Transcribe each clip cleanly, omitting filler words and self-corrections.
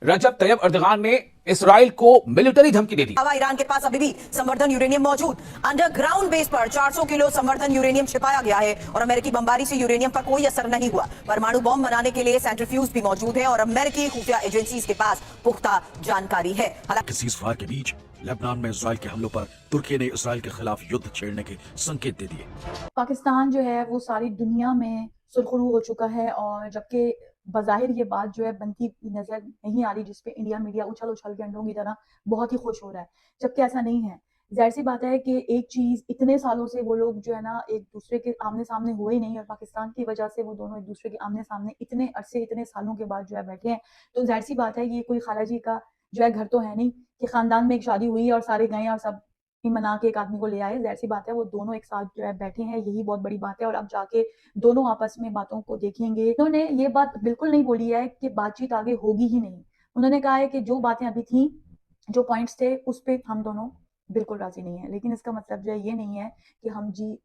रजब तैयब अर्दगान ने इसराइल को मिलिट्री धमकी दे दी। ईरान के पास अभी भी संवर्धन यूरेनियम मौजूद। अंडरग्राउंड बेस पर 400 किलो संवर्धन यूरेनियम छिपाया गया है और अमेरिकी बमबारी से यूरेनियम पर कोई असर नहीं हुआ। परमाणु बम बनाने के लिए सेंट्रीफ्यूज भी मौजूद है और अमेरिकी खुफिया एजेंसीज के पास पुख्ता जानकारी है। हालांकि सीज़फायर के बीच लेबनान में इजराइल के हमलों पर तुर्की ने इसराइल के खिलाफ युद्ध छेड़ने के संकेत दे दिए। पाकिस्तान जो है वो सारी दुनिया में सुर्खरू हो चुका है और जबकि बज़ाहिर ये बात जो है बनती नजर नहीं आ रही, जिसपे इंडिया मीडिया उछल उछल के अंडों की तरह बहुत ही खुश हो रहा है, जबकि ऐसा नहीं है। जाहिर सी बात है कि एक चीज इतने सालों से वो लोग जो है ना एक दूसरे के आमने सामने हुए ही नहीं और पाकिस्तान की वजह से वो दोनों एक दूसरे के आमने सामने इतने अरसे इतने सालों के बाद जो है बैठे हैं। तो जाहिर सी बात है ये कोई खालाजी का जो है घर तो है नहीं कि खानदान में एक शादी हुई और सारे गए और सब मना के एक आदमी को ले आए। जाहिर सी बात है वो दोनों एक साथ जो है बैठे हैं, यही बहुत बड़ी बात है। और अब जाके दोनों आपस में बातों को देखेंगे। उन्होंने ये बात बिल्कुल नहीं बोली है कि बातचीत आगे होगी ही नहीं। उन्होंने कहा है कि जो बातें अभी थी, जो पॉइंट्स थे, उस पे हम दोनों बिल्कुल राजी नहीं है। लेकिन इसका मतलब जो है ये नहीं है कि हम जी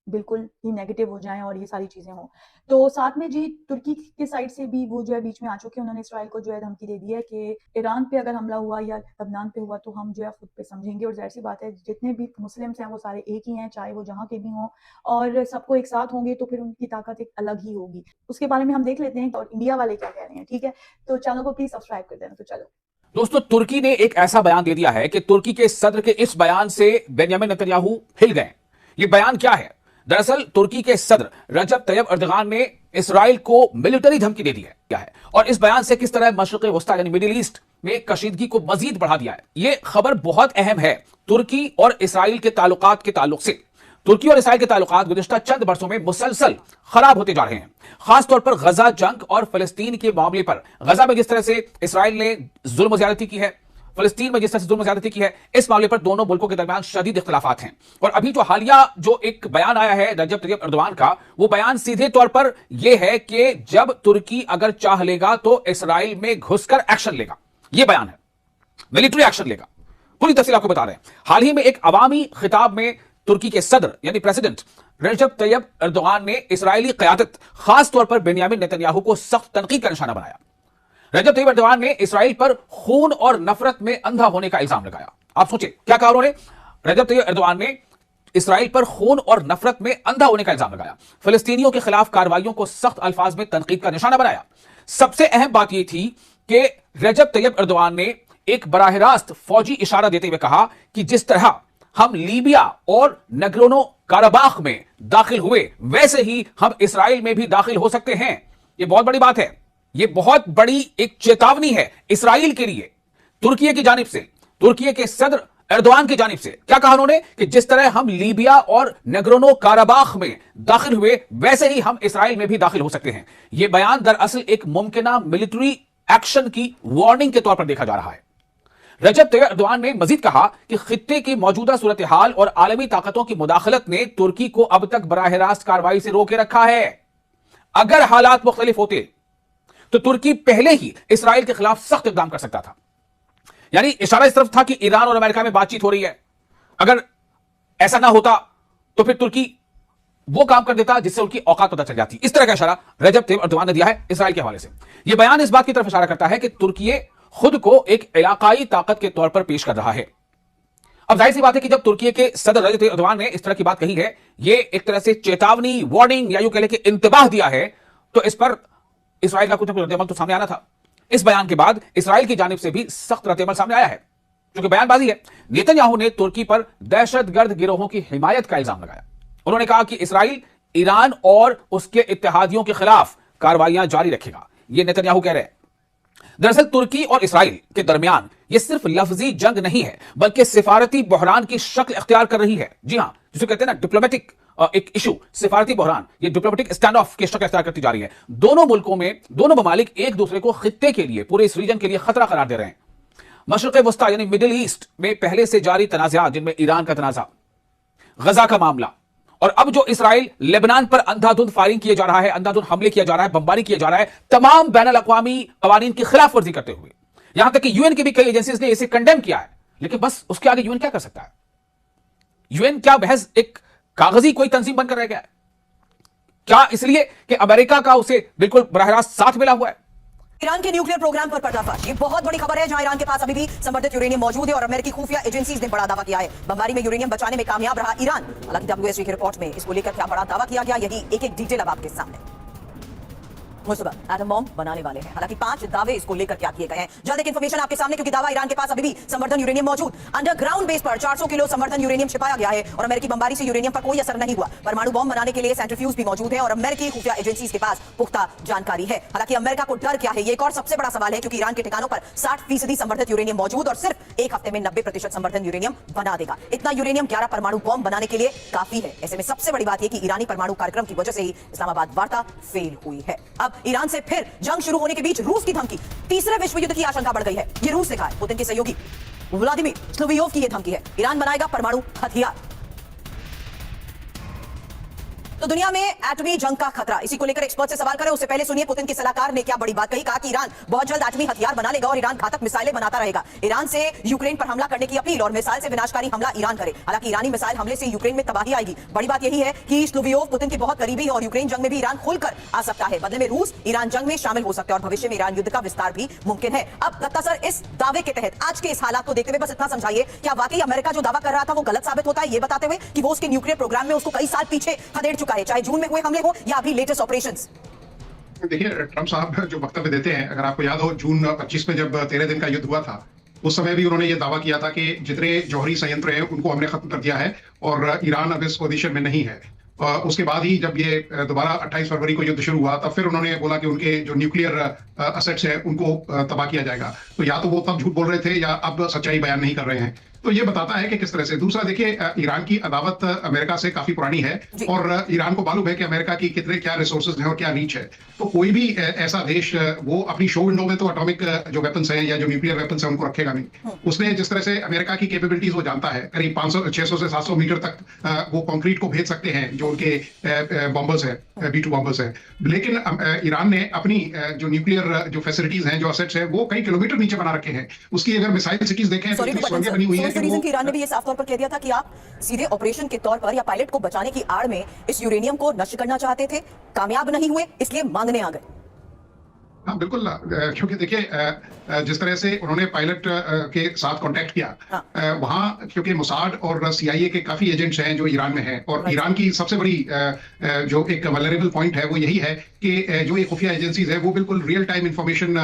बिल्कुल ही नेगेटिव हो जाएं और ये सारी चीजें हों। तो साथ में जी तुर्की के साइड से भी वो जो है बीच में आ चुके हैं। उन्होंने इसराइल को जो है धमकी दे दी है कि ईरान पे अगर हमला हुआ या लबनान पे हुआ तो हम जो है खुद पे समझेंगे। और जाहिर सी बात है जितने भी मुस्लिम्स हैं वो सारे एक ही हैं, चाहे वो जहाँ के भी हों, और सबको एक साथ होंगे तो फिर उनकी ताकत एक अलग ही होगी। उसके बारे में हम देख लेते हैं और इंडिया वाले क्या कह रहे हैं। ठीक है, तो चैनल को प्लीज सब्सक्राइब कर देना। तो चलो दोस्तों, तुर्की ने एक ऐसा बयान दे दिया है कि तुर्की के सदर के इस बयान से बेंजामिन नेतन्याहू हिल गए। ये बयान क्या है? दरअसल तुर्की के सदर रजब तैयब अर्दगान ने इसराइल को मिलिट्री धमकी दे दी है और इस बयान से किस तरह मशरिक़ वस्ता यानी मिडिल ईस्ट में कशीदगी को मजीद बढ़ा दिया है। यह खबर बहुत अहम है तुर्की और इसराइल के ताल्लुकात के ताल्लुक से। तुर्की और इसराइल के ताल्लुकात गुज़िश्ता चंद बरसों में मुसलसल खराब होते जा रहे हैं, खासतौर पर गजा जंग और फलस्तीन के मामले पर। गजा में जिस तरह से इसराइल ने जुल्म ज्यादती की है, फलस्तीन में जिस तरह से जुल्म ज्यादती की है, इस मामले पर दोनों मुल्कों के दरमियान शदीद इख्तिलाफात हैं। और अभी जो हालिया जो एक बयान आया है रजब तैयब अर्दवान का, वो बयान सीधे तौर पर यह है कि जब तुर्की अगर चाह लेगा तो इसराइल में घुसकर एक्शन लेगा। यह बयान है, मिलिट्री एक्शन लेगा। पूरी तफसील आपको बता रहे हैं। हाल ही में एक अवामी खिताब में तुर्की के सदर यानी प्रेसिडेंट रजब तैयब अर्दोगान ने इसराइली क़यादत, खासतौर पर बेंयामिन नेतन्याहू को सख्त तनकीद का निशाना बनाया। रजब तैयब अर्दोगान ने इसराइल पर खून और नफरत में अंधा होने का इल्जाम लगाया। आप सोचिए क्या कहा उन्होंने? रजब तैयब अर्दोगान ने इसराइल पर खून और नफरत में अंधा होने का इल्जाम लगाया, फिलिस्तीनियों के खिलाफ कार्रवाइयों को सख्त अल्फाज में तनकीद का निशाना बनाया। सबसे अहम बात यह थी कि रजब तैयब अर्दोगान ने एक बराह रास्त फौजी इशारा देते हुए कहा कि जिस तरह हम लीबिया और नगरोनो काराबाख में दाखिल हुए, वैसे ही हम इसराइल में भी दाखिल हो सकते हैं। यह बहुत बड़ी बात है, यह बहुत बड़ी एक चेतावनी है इसराइल के लिए, तुर्की की जानिब से, तुर्की के सदर एर्दोआन की जानिब से। क्या कहा उन्होंने कि जिस तरह हम लीबिया और नगरोनो काराबाख में दाखिल हुए, वैसे ही हम इसराइल में भी दाखिल हो सकते हैं। यह बयान दरअसल एक मुमकिना मिलिट्री एक्शन की वार्निंग के तौर पर देखा जा रहा है। रजब तैयब अर्दोगान ने मजीद कहा कि खित्ते की मौजूदा सूरत हाल और आलमी ताकतों की मुदाखलत ने तुर्की को अब तक बराह रास्त कार्रवाई से रोके रखा है। अगर हालात मुख्तलिफ होते तो तुर्की पहले ही इसराइल के खिलाफ सख्त इकदाम कर सकता था। यानी इशारा इस तरफ था कि ईरान और अमेरिका में बातचीत हो रही है, अगर ऐसा ना होता तो फिर तुर्की वो काम कर देता जिससे उनकी औकात पता चल जाती। इस तरह का इशारा रजब तैयब अर्दोगान ने दिया है इसराइल के हवाले से। यह बयान इस बात की तरफ इशारा करता है कि तुर्की खुद को एक इलाकाई ताकत के तौर पर पेश कर रहा है। अब जाहिर सी बात है कि जब तुर्की के सदर रजब तैयब अर्दोगान ने इस तरह की बात कही है, यह एक तरह से चेतावनी, वार्निंग या यूं कह लें कि इंतबाह दिया है, तो इस पर इसराइल का कुछ रद्द-ए-अमल तो सामने आना था। इस बयान के बाद इसराइल की जानिब से भी सख्त रद्द-ए-अमल सामने आया है, क्योंकि बयानबाजी है। नेतन्याहू ने तुर्की पर दहशतगर्द गिरोहों की हिमायत का इल्जाम लगाया। उन्होंने कहा कि इसराइल ईरान और उसके इत्तेहादियों के खिलाफ कार्रवाइयां जारी रखेगा। यह नेतन्याहू कह रहे हैं। दरअसल तुर्की और इसराइल के दरमियान यह सिर्फ लफ्जी जंग नहीं है, बल्कि सिफारती बहरान की शक्ल इख्तियार कर रही है। जी हां, जिसे कहते हैं ना डिप्लोमेटिक एक इशू, सिफारती बहरान, ये डिप्लोमेटिक स्टैंड ऑफ की शक्ल इख्तियार करती जा रही है। दोनों मुल्कों में दोनों ममालिक एक दूसरे को खित्ते के लिए, पूरे इस रीजन के लिए खतरा करार दे रहे हैं। मशरिक़ वस्ता यानी मिडिल ईस्ट में पहले से जारी तनाज़ात, जिनमें ईरान का तनाज़ा, गजा का मामला, और अब जो इसराइल लेबनान पर अंधाधुंध फायरिंग किया जा रहा है, अंधाधुंध हमले किया जा रहा है, बमबारी किया जा रहा है, तमाम बैनुल अक़वामी क़वानीन की खिलाफ वर्जी करते हुए, यहां तक कि यूएन की भी कई एजेंसीज ने इसे कंडेम किया है। लेकिन बस उसके आगे यूएन क्या कर सकता है? यूएन क्या महज एक कागजी कोई तंजीम बनकर रह गया है? क्या इसलिए कि अमेरिका का उसे बिल्कुल बराह रास्त साथ मिला हुआ है? ईरान के न्यूक्लियर प्रोग्राम पर पर्दाफाश। ये बहुत बड़ी खबर है, जहां ईरान के पास अभी भी संवर्धित यूरेनियम मौजूद है और अमेरिकी खुफिया एजेंसीज ने बड़ा दावा किया है। बमबारी में यूरेनियम बचाने में कामयाब रहा ईरान। हालांकि WSG की रिपोर्ट में इसको लेकर क्या बड़ा दावा किया गया, यही एक एक डिटेल अब आपके सामने। मुस्तफा एटम बॉम्ब बनाने वाले हैं। हालांकि 5 दावे इसको लेकर क्या किए गए हैं, जल्द एक इंफॉर्मेशन आपके सामने, क्योंकि दावा ईरान के पास अभी भी संवर्धन यूरेनियम मौजूद। अंडरग्राउंड बेस पर 400 किलो संवर्धन यूरेनियम छिपाया गया है और अमेरिकी बमबारी से यूरेनियम पर कोई असर नहीं हुआ। परमाणु बॉम्ब बनाने के लिए सेंट्रीफ्यूज भी मौजूद है और अमेरिकी खुफिया एजेंसीज के पास पुख्ता जानकारी है। हालांकि अमेरिका को डर क्या है, ये एक और सबसे बड़ा सवाल है, क्योंकि ईरान के ठिकानों पर 60% संवर्धित यूरेनियम मौजूद और सिर्फ एक हफ्ते में 90% संवर्धन यूरेनियम बना देगा। इतना यूरेनियम 11 परमाणु बॉम्ब बनाने के लिए काफी है। ऐसे में सबसे बड़ी बात यह कि ईरानी परमाणु कार्यक्रम की वजह से ही इस्लामाबाद वार्ता फेल हुई है। अब ईरान से फिर जंग शुरू होने के बीच रूस की धमकी, तीसरे विश्व युद्ध की आशंका बढ़ गई है। ये रूस ने कहा है, पुतिन के सहयोगी व्लादिमीर स्लोवियोव की यह धमकी है, ईरान बनाएगा परमाणु हथियार। तो दुनिया में एटमी जंग का खतरा, इसी को लेकर एक्सपर्ट से सवाल करें उससे पहले सुनिए पुतिन के सलाहकार ने क्या बड़ी बात कही। कहा कि ईरान बहुत जल्द एटमी हथियार बना लेगा और ईरान घातक मिसाइलें बनाता रहेगा। ईरान से यूक्रेन पर हमला करने की अपील और मिसाइल से विनाशकारी हमला ईरान करे। हालांकि ईरानी मिसाइल हमले से यूक्रेन में तबाही आएगी। बड़ी बात यही है कि स्लोवियोव पुतिन के बहुत करीबी और यूक्रेन जंग में भी ईरान खुलकर आ सकता है। बदले में रूस ईरान जंग में शामिल हो सकता है और भविष्य में ईरान युद्ध का विस्तार भी मुमकिन है। अब दत्ता सर, इस दावे के तहत आज के इस हालात को देखते हुए बस इतना समझाइए, क्या वाकई अमेरिका जो दावा कर रहा था वो गलत साबित होता है, ये बताते हुए कि वो उसके न्यूक्लियर प्रोग्राम में उसको कई साल पीछे खदेड़ चुका है, चाहे जून में हुए हमले हो या अभी लेटेस्ट ऑपरेशंस। देखिए, ट्रंप साहब जो वक्तव्य देते हैं, अगर आपको याद हो जून 25 में जब 13 दिन का युद्ध हुआ था, उस समय भी उन्होंने ये दावा किया था कि जितने जौहरी संयंत्र हैं उनको हमने खत्म कर दिया है और ईरान अब इस पोजीशन में नहीं है। उसके बाद ही जब ये दोबारा 28 फरवरी को युद्ध शुरू हुआ, तब फिर उन्होंने बोला कि उनके जो न्यूक्लियर असेट्स हैं उनको तबाह किया जाएगा। तो या तो वो तब झूठ बोल रहे थे या अब सच्चाई बयान नहीं कर रहे हैं। तो ये बताता है कि किस तरह से। दूसरा देखिए, ईरान की अदावत अमेरिका से काफी पुरानी है और ईरान को मालूम है कि अमेरिका की कितने क्या रिसोर्सेज हैं और क्या रीच है। तो कोई भी ऐसा देश वो अपनी शो विंडो में तो एटॉमिक जो वेपन्स हैं या जो न्यूक्लियर वेपन्स हैं उनको रखेगा नहीं। उसने जिस तरह से अमेरिका की कैपेबिलिटीज वो जानता है, करीब 600 से 700 मीटर तक वो कंक्रीट को भेज सकते हैं जो उनके बॉम्बर्स हैं, B2 बॉम्बर्स हैं। लेकिन ईरान ने अपनी जो न्यूक्लियर जो फैसिलिटीज हैं, जो असेट्स हैं, वो कई किलोमीटर नीचे बना रखे हैं। उसकी अगर मिसाइल सिटीज देखें तो बनी हुई है। रीजन ईरान ने भी ये साफ तौर पर कह दिया था कि आप सीधे ऑपरेशन के तौर पर या पायलट को बचाने की आड़ में इस यूरेनियम को नष्ट करना चाहते थे, कामयाब नहीं हुए, इसलिए मांगने आ गए। हाँ बिल्कुल, क्योंकि देखिए जिस तरह से उन्होंने पायलट के साथ कांटेक्ट किया, वहाँ क्योंकि मोसाद और CIA के काफी एजेंट्स हैं जो ईरान में हैं और ईरान की सबसे बड़ी जो एक वल्नरेबल पॉइंट है वो यही है कि जो ये खुफिया एजेंसीज है वो बिल्कुल रियल टाइम इंफॉर्मेशन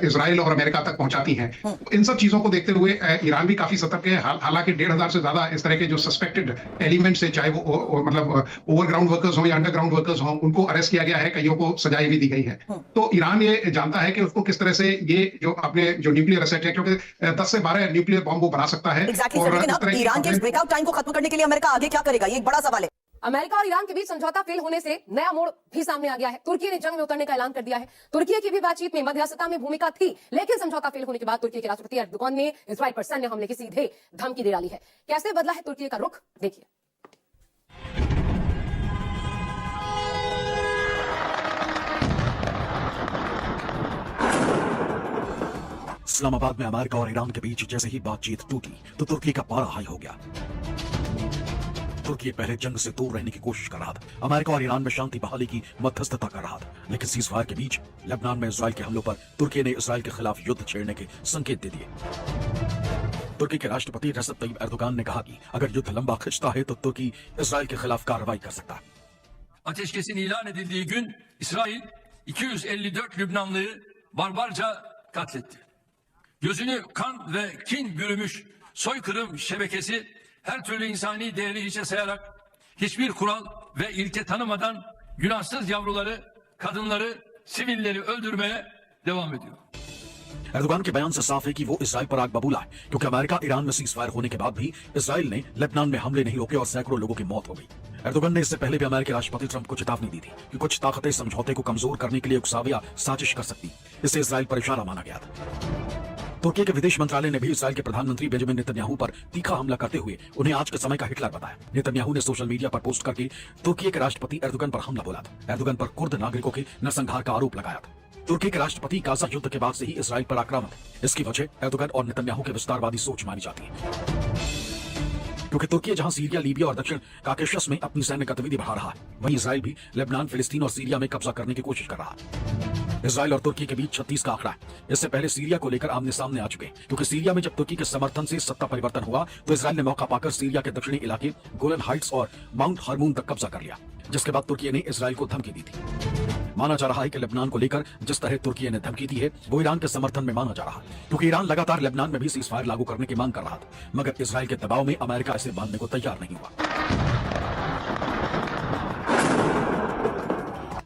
इजराइल और अमेरिका तक पहुंचाती हैं। इन सब चीजों को देखते हुए ईरान भी काफी सतर्क है। हालांकि 1500 से ज्यादा इस तरह के जो सस्पेक्टेड एलिमेंट्स है, चाहे वो मतलब ओवरग्राउंड वर्कर्स हों या अंडरग्राउंड वर्कर्स हों, उनको अरेस्ट किया गया है, कईयों को सजाएं भी दी गई है। तो ईरान ये जानता है कि उसको किस तरह से ये जो अपने जो न्यूक्लियर असेट है, क्योंकि 10 से 12 न्यूक्लियर बॉम्ब वो बना सकता है। और ईरान के ब्रेकआउट टाइम को खत्म करने के लिए अमेरिका आगे क्या करेगा, ये एक बड़ा सवाल है। अमेरिका और ईरान के बीच समझौता फेल होने से नया मोड़ भी सामने आ गया है। तुर्की ने जंग में उतरने का ऐलान कर दिया है। तुर्की की भी बातचीत में मध्यस्थता में भूमिका थी, लेकिन समझौता फेल होने के बाद तुर्की के राष्ट्रपति एर्दोगान ने इजराइल पर सैन्य हमले की सीधे धमकी दे डाली है। कैसे बदला है तुर्की का रुख, देखिए। इस्लामाबाद में अमेरिका और ईरान के बीच जैसे ही बातचीत टूटी तो तुर्की का पारा हाई हो गया। तुर्की पहले जंग से दूर रहने की कोशिश कर रहा था, अमेरिका और ईरान में शांति बहाली की मध्यस्थता कर रहा था, लेकिन सीजफायर के बीच लेबनान में इजराइल के हमलों पर तुर्की ने इजराइल के खिलाफ युद्ध छेड़ने के संकेत दे दिए। तुर्की के राष्ट्रपति रेसेप तय्यिप एर्दोगान ने कहा कि अगर युद्ध लंबा खिंचता है तो तुर्की इजराइल के खिलाफ कार्रवाई कर सकता है। Ateşkesin ilan edildiği gün İsrail 254 Lübnanlıyı barbarca katletti. Gözünü kan ve kin bürümüş soykırım şebekesi her türlü insani değeri hiçe sayarak hiçbir kural ve ilke tanımadan günahsız yavruları, kadınları, sivilleri öldürmeye devam ediyor. Erdogan के बयान से साफ है कि वो Israel पर आग बबूला है, क्योंकि अमेरिका ईरान में सीजफायर होने के बाद भी इजराइल ने लेबनान में हमले नहीं रोके और सैकड़ों लोगों की मौत हो गई। एर्दोगान ने इससे पहले भी अमेरिकी राष्ट्रपति ट्रंप को चेतावनी दी थी कि कुछ ताकतें समझौते को कमजोर करने के लिए उकसावे या साजिश कर सकती। इससे इजराइल पर इशारा माना गया था। तुर्की के विदेश मंत्रालय ने भी इजराइल के प्रधानमंत्री बेंजामिन नेतन्याहू पर तीखा हमला करते हुए उन्हें आज के समय का हिटलर बताया। नेतन्याहू ने सोशल मीडिया पर पोस्ट करके तुर्की के राष्ट्रपति एर्दोगान पर हमला बोला था। एर्दोगान पर कुर्द नागरिकों के नरसंहार का आरोप लगाया था। तुर्की के राष्ट्रपति गाजा युद्ध के बाद से ही इजराइल पर आक्रामक है। इसकी वजह एर्दोगान और नेतन्याहू के विस्तारवादी सोच मानी जाती है, क्योंकि तुर्की जहां सीरिया, लीबिया और दक्षिण काकेशस में अपनी सैन्य गतिविधि बढ़ा रहा है, वहीं इजराइल भी लेबनान, फिलिस्तीन और सीरिया में कब्जा करने की कोशिश कर रहा है। इसराइल और तुर्की के बीच 36 का आंकड़ा है। इससे पहले सीरिया को लेकर आमने सामने आ चुके हैं, क्योंकि सीरिया में जब तुर्की के समर्थन से सत्ता परिवर्तन हुआ तो इसराइल ने मौका पाकर सीरिया के दक्षिणी इलाके गोलन हाइट्स और माउंट हरमून तक कब्जा कर लिया, जिसके बाद तुर्की ने इसराइल को धमकी दी थी। माना जा रहा है कि लेबनान को लेकर जिस तरह तुर्की ने धमकी दी है वो ईरान के समर्थन में माना जा रहा है, क्योंकि ईरान लगातार लेबनान में भी सीजफायर लागू करने की मांग कर रहा था, मगर इसराइल के दबाव में अमेरिका इसे मानने को तैयार नहीं हुआ।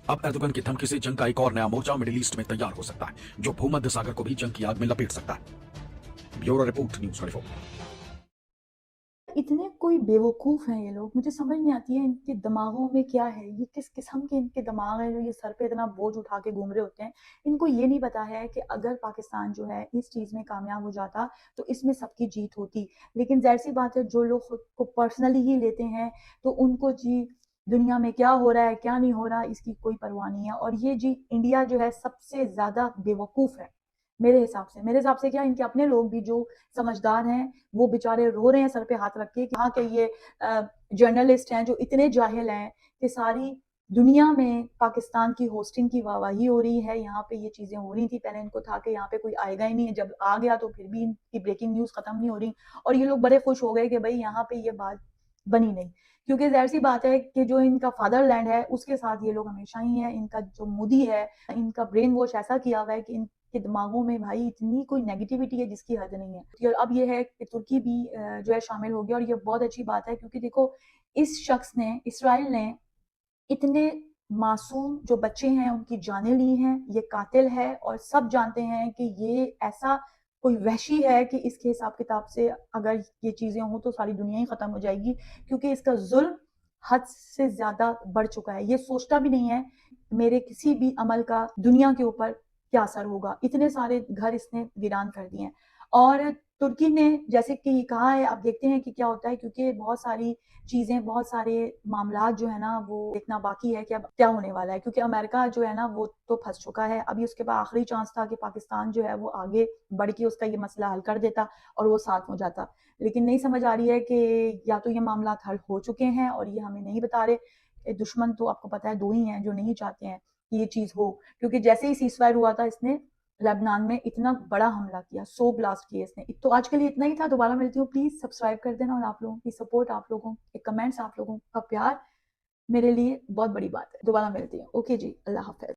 अब एर्दोगन की धमकी से जंग का एक और नया मोर्चा मिडिल ईस्ट में तैयार हो सकता है, जो भूमध्य सागर को भी जंग की आग में लपेट सकता है। Bureau report, news 24। इतने कोई बेवकूफ़ हैं ये लोग, मुझे समझ नहीं आती है इनके दिमागों में क्या है, ये किस किस्म के इनके दिमाग हैं जो ये सर पे इतना बोझ उठा के घूम रहे होते हैं। इनको ये नहीं पता है कि अगर पाकिस्तान जो है इस चीज़ में कामयाब हो जाता तो इसमें सबकी जीत होती, लेकिन ज़ाहिर सी बात है जो लोग खुद को पर्सनली ही लेते हैं तो उनको जी दुनिया में क्या हो रहा है क्या नहीं हो रहा इसकी कोई परवाह नहीं है। और ये जी इंडिया जो है सबसे ज़्यादा बेवकूफ़ है मेरे हिसाब से क्या इनके अपने लोग भी जो समझदार हैं वो बेचारे रो रहे हैं सर पे हाथ रख के कि यहाँ के ये जर्नलिस्ट हैं जो इतने जाहिल हैं कि सारी दुनिया में पाकिस्तान की होस्टिंग की वाहवाही हो रही है, यहाँ पे ये चीज़ें हो रही थी, पहले इनको था कि यहाँ पे कोई आएगा ही नहीं है, जब आ गया तो फिर भी इनकी ब्रेकिंग न्यूज़ ख़त्म नहीं हो रही और ये लोग बड़े खुश हो गए कि भाई यहाँ पे ये बात बनी नहीं, क्योंकि ज़ाहिर सी बात है कि जो इनका फादरलैंड है उसके साथ ये लोग हमेशा ही हैं। इनका जो मोदी है इनका ब्रेन वॉश ऐसा किया हुआ है कि के दिमागों में भाई इतनी कोई नेगेटिविटी है जिसकी हद नहीं है। और अब ये है कि तुर्की भी जो है शामिल हो गया और ये बहुत अच्छी बात है, क्योंकि देखो इस शख्स ने, इसराइल ने इतने मासूम जो बच्चे हैं उनकी जानें ली हैं, ये कातिल है और सब जानते हैं कि ये ऐसा कोई वहशी है कि इसके हिसाब किताब से अगर ये चीज़ें हों तो सारी दुनिया ही ख़त्म हो जाएगी, क्योंकि इसका जुल्म हद से ज़्यादा बढ़ चुका है। ये सोचता भी नहीं है मेरे किसी भी अमल का दुनिया के ऊपर क्या असर होगा। इतने सारे घर इसने वीरान कर दिए हैं और तुर्की ने जैसे कि कहा है, अब देखते हैं कि क्या होता है, क्योंकि बहुत सारी चीज़ें, बहुत सारे मामलात जो है ना वो देखना बाकी है कि अब क्या होने वाला है, क्योंकि अमेरिका जो है ना वो तो फंस चुका है। अभी उसके बाद आखिरी चांस था कि पाकिस्तान जो है वो आगे बढ़ के उसका ये मसला हल कर देता और वो साथ हो जाता, लेकिन नहीं समझ आ रही है कि या तो ये मामलात हल हो चुके हैं और ये हमें नहीं बता रहे। दुश्मन तो आपको पता है दो ही हैं जो नहीं चाहते हैं कि ये चीज़ हो, क्योंकि जैसे ही सीज़फायर हुआ था इसने लेबनान में इतना बड़ा हमला किया, 100 ब्लास्ट किए इसने। तो आज के लिए इतना ही था, दोबारा मिलती हूँ, प्लीज़ सब्सक्राइब कर देना और आप लोगों की सपोर्ट, आप लोगों के कमेंट्स, आप लोगों का प्यार मेरे लिए बहुत बड़ी बात है। दोबारा मिलती हूँ, ओके जी, अल्लाह हाफ़िज़।